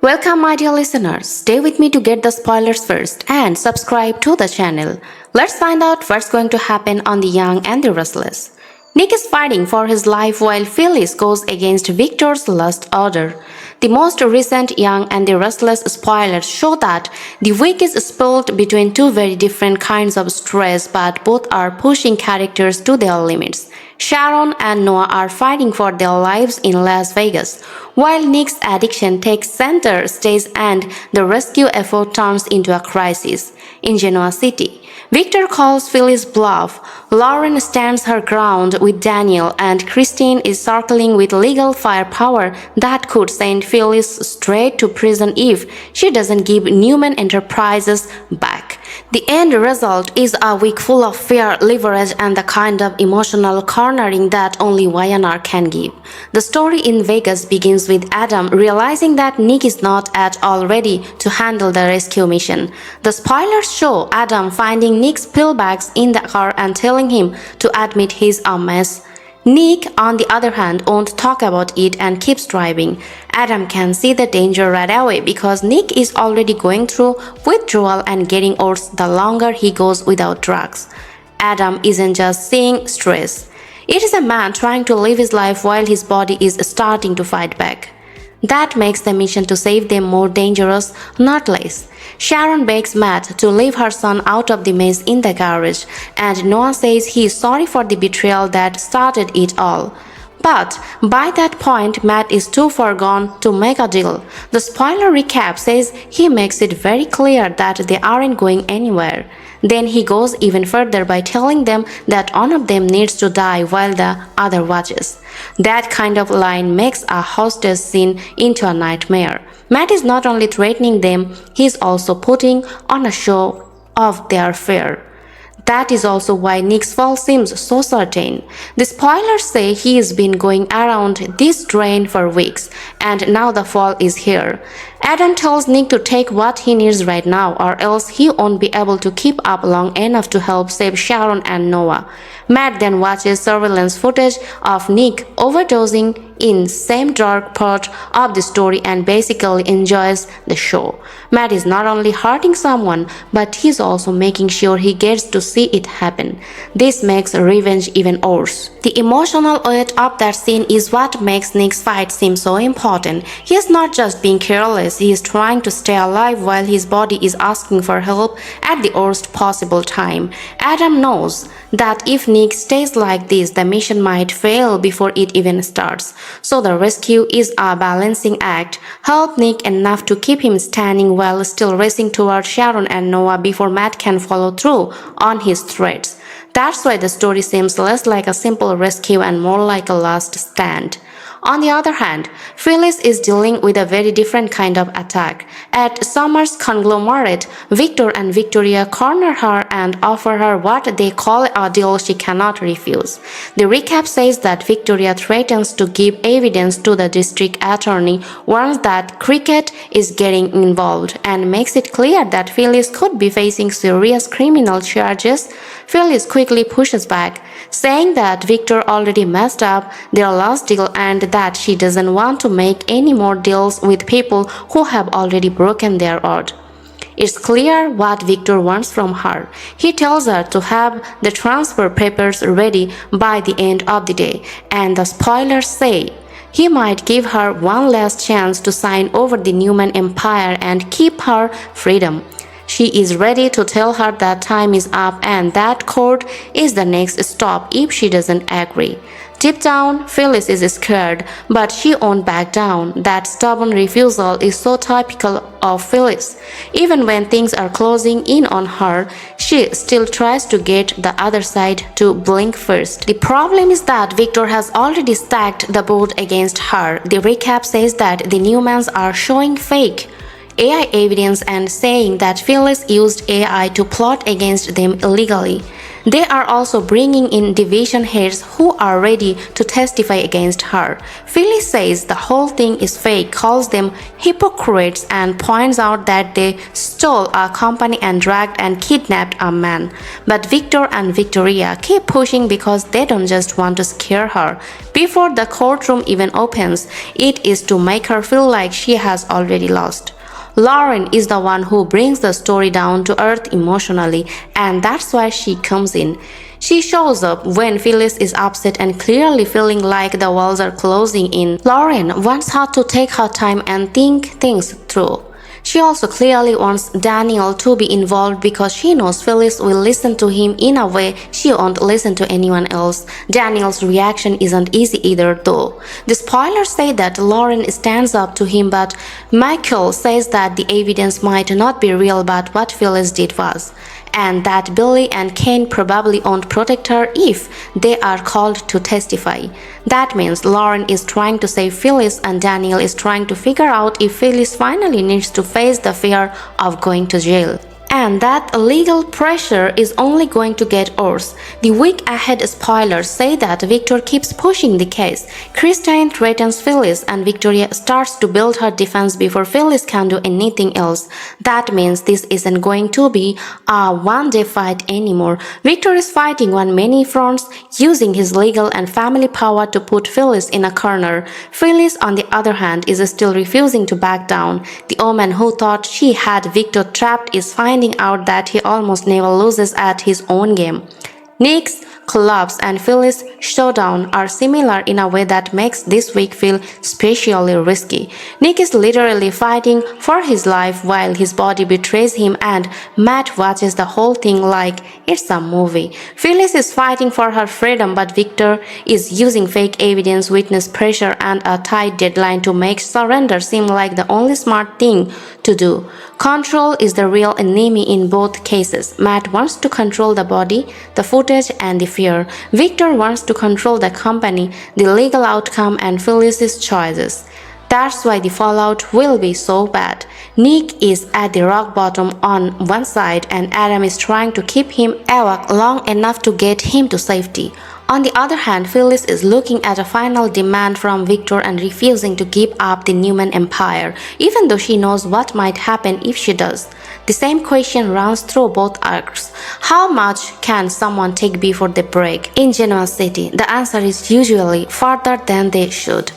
Welcome, my dear listeners. Stay with me to get the spoilers first and subscribe to the channel. Let's find out what's going to happen on The Young and the Restless. Nick is fighting for his life while Phyllis goes against Victor's last order. The most recent Young and the Restless spoilers show that the week is split between two very different kinds of stress, but both are pushing characters to their limits. Sharon and Noah are fighting for their lives in Las Vegas, while Nick's addiction takes center stage and the rescue effort turns into a crisis in Genoa City. Victor calls Phyllis bluff, Lauren stands her ground with Daniel, and Christine is circling with legal firepower that could send Phyllis straight to prison if she doesn't give Newman Enterprises back. The end result is a week full of fear, leverage, and the kind of emotional cornering that only YNR can give. The story in Vegas begins with Adam realizing that Nick is not at all ready to handle the rescue mission. The spoilers show Adam finding Nick's pill bags in the car and telling him to admit he's a mess. Nick, on the other hand, won't talk about it and keeps driving. Adam can see the danger right away because Nick is already going through withdrawal and getting worse the longer he goes without drugs. Adam isn't just seeing stress. It is a man trying to live his life while his body is starting to fight back. That makes the mission to save them more dangerous, not less. Sharon begs Matt to leave her son out of the mess in the garage, and Noah says he is sorry for the betrayal that started it all. But by that point, Matt is too far gone to make a deal. The spoiler recap says he makes it very clear that they aren't going anywhere. Then he goes even further by telling them that one of them needs to die while the other watches. That kind of line makes a hostage scene into a nightmare. Matt is not only threatening them, he is also putting on a show of their fear. That is also why Nick's fall seems so certain. The spoilers say he has been going around this drain for weeks, and now the fall is here. Adam tells Nick to take what he needs right now, or else he won't be able to keep up long enough to help save Sharon and Noah. Matt then watches surveillance footage of Nick overdosing in same dark part of the story and basically enjoys the show. Matt is not only hurting someone, but he's also making sure he gets to see it happen. This makes revenge even worse. The emotional weight of that scene is what makes Nick's fight seem so important. He is not just being careless, he is trying to stay alive while his body is asking for help at the worst possible time. Adam knows that if Nick stays like this, the mission might fail before it even starts. So the rescue is a balancing act. Help Nick enough to keep him standing while still racing toward Sharon and Noah before Matt can follow through on his threats. That's why the story seems less like a simple rescue and more like a last stand. On the other hand, Phyllis is dealing with a very different kind of attack. At Summer's conglomerate, Victor and Victoria corner her and offer her what they call a deal she cannot refuse. The recap says that Victoria threatens to give evidence to the district attorney once that Cricket is getting involved, and makes it clear that Phyllis could be facing serious criminal charges. Phyllis quickly pushes back, saying that Victor already messed up their last deal and that she doesn't want to make any more deals with people who have already broken their word. It's clear what Victor wants from her. He tells her to have the transfer papers ready by the end of the day, and the spoilers say he might give her one last chance to sign over the Newman Empire and keep her freedom. She is ready to tell her that time is up and that court is the next stop if she doesn't agree. Deep down, Phyllis is scared, but she won't back down. That stubborn refusal is so typical of Phyllis. Even when things are closing in on her, she still tries to get the other side to blink first. The problem is that Victor has already stacked the board against her. The recap says that the Newmans are showing fake AI evidence and saying that Phyllis used AI to plot against them illegally. They are also bringing in division heads who are ready to testify against her. Phyllis says the whole thing is fake, calls them hypocrites, and points out that they stole a company and dragged and kidnapped a man. But Victor and Victoria keep pushing because they don't just want to scare her. Before the courtroom even opens, it is to make her feel like she has already lost. Lauren is the one who brings the story down to earth emotionally, and that's why she comes in. She shows up when Phyllis is upset and clearly feeling like the walls are closing in. Lauren wants her to take her time and think things through. She also clearly wants Daniel to be involved because she knows Phyllis will listen to him in a way she won't listen to anyone else. Daniel's reaction isn't easy either though. The spoilers say that Lauren stands up to him, but Michael says that the evidence might not be real, but what Phyllis did was. And that Billy and Kane probably won't protect her if they are called to testify. That means Lauren is trying to save Phyllis and Daniel is trying to figure out if Phyllis finally needs to face the fear of going to jail. And that legal pressure is only going to get worse. The week ahead spoilers say that Victor keeps pushing the case. Christine threatens Phyllis and Victoria starts to build her defense before Phyllis can do anything else. That means this isn't going to be a one-day fight anymore. Victor is fighting on many fronts, using his legal and family power to put Phyllis in a corner. Phyllis, on the other hand, is still refusing to back down. The woman who thought she had Victor trapped is finding out that he almost never loses at his own game. Nick's Clubs and Phyllis' Showdown are similar in a way that makes this week feel especially risky. Nick is literally fighting for his life while his body betrays him, and Matt watches the whole thing like it's a movie. Phyllis is fighting for her freedom, but Victor is using fake evidence, witness pressure, and a tight deadline to make surrender seem like the only smart thing to do. Control is the real enemy in both cases. Matt wants to control the body, the footage, and the fear. Victor wants to control the company, the legal outcome, and Phyllis's choices. That's why the fallout will be so bad. Nick is at the rock bottom on one side, and Adam is trying to keep him awake long enough to get him to safety. On the other hand, Phyllis is looking at a final demand from Victor and refusing to give up the Newman Empire, even though she knows what might happen if she does. The same question runs through both arcs. How much can someone take before they break? In Genoa City, the answer is usually farther than they should.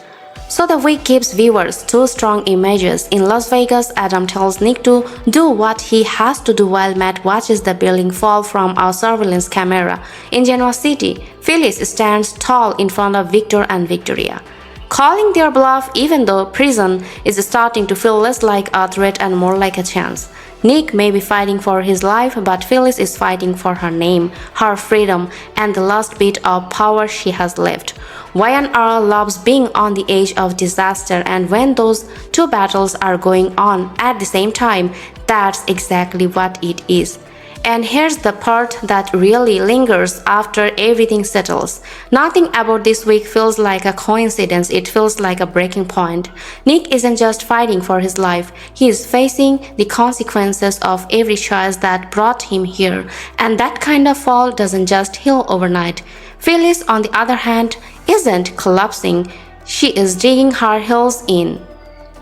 So the week gives viewers two strong images. In Las Vegas, Adam tells Nick to do what he has to do while Matt watches the building fall from our surveillance camera. In Genoa City, Phyllis stands tall in front of Victor and Victoria, calling their bluff even though prison is starting to feel less like a threat and more like a chance. Nick may be fighting for his life, but Phyllis is fighting for her name, her freedom, and the last bit of power she has left. Y&R loves being on the edge of disaster, and when those two battles are going on at the same time, that's exactly what it is. And here's the part that really lingers after everything settles. Nothing about this week feels like a coincidence, it feels like a breaking point. Nick isn't just fighting for his life, he is facing the consequences of every choice that brought him here, and that kind of fall doesn't just heal overnight. Phyllis, on the other hand, isn't collapsing, she is digging her heels in.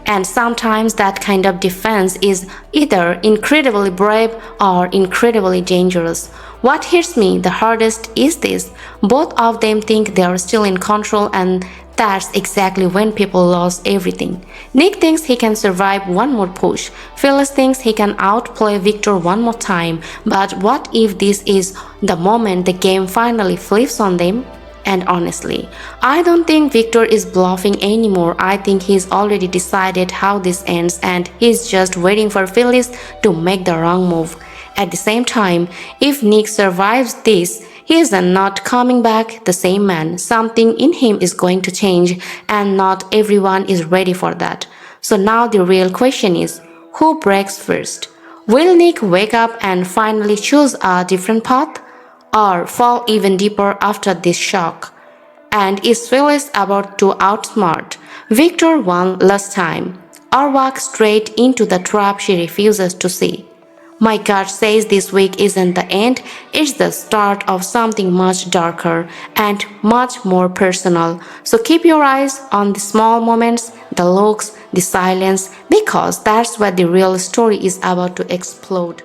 And sometimes that kind of defense is either incredibly brave or incredibly dangerous. What hits me the hardest is this: both of them think they are still in control, and that's exactly when people lose everything. Nick thinks he can survive one more push. Phyllis thinks he can outplay Victor one more time. But what if this is the moment the game finally flips on them? And honestly, I don't think Victor is bluffing anymore. I think he's already decided how this ends, and he's just waiting for Phyllis to make the wrong move. At the same time, if Nick survives this, he is not coming back the same man. Something in him is going to change, and not everyone is ready for that. So now the real question is, who breaks first? Will Nick wake up and finally choose a different path, or fall even deeper after this shock? And is Phyllis about to outsmart Victor one last time, or walk straight into the trap she refuses to see? My gut says this week isn't the end, it's the start of something much darker and much more personal. So keep your eyes on the small moments, the looks, the silence, because that's where the real story is about to explode.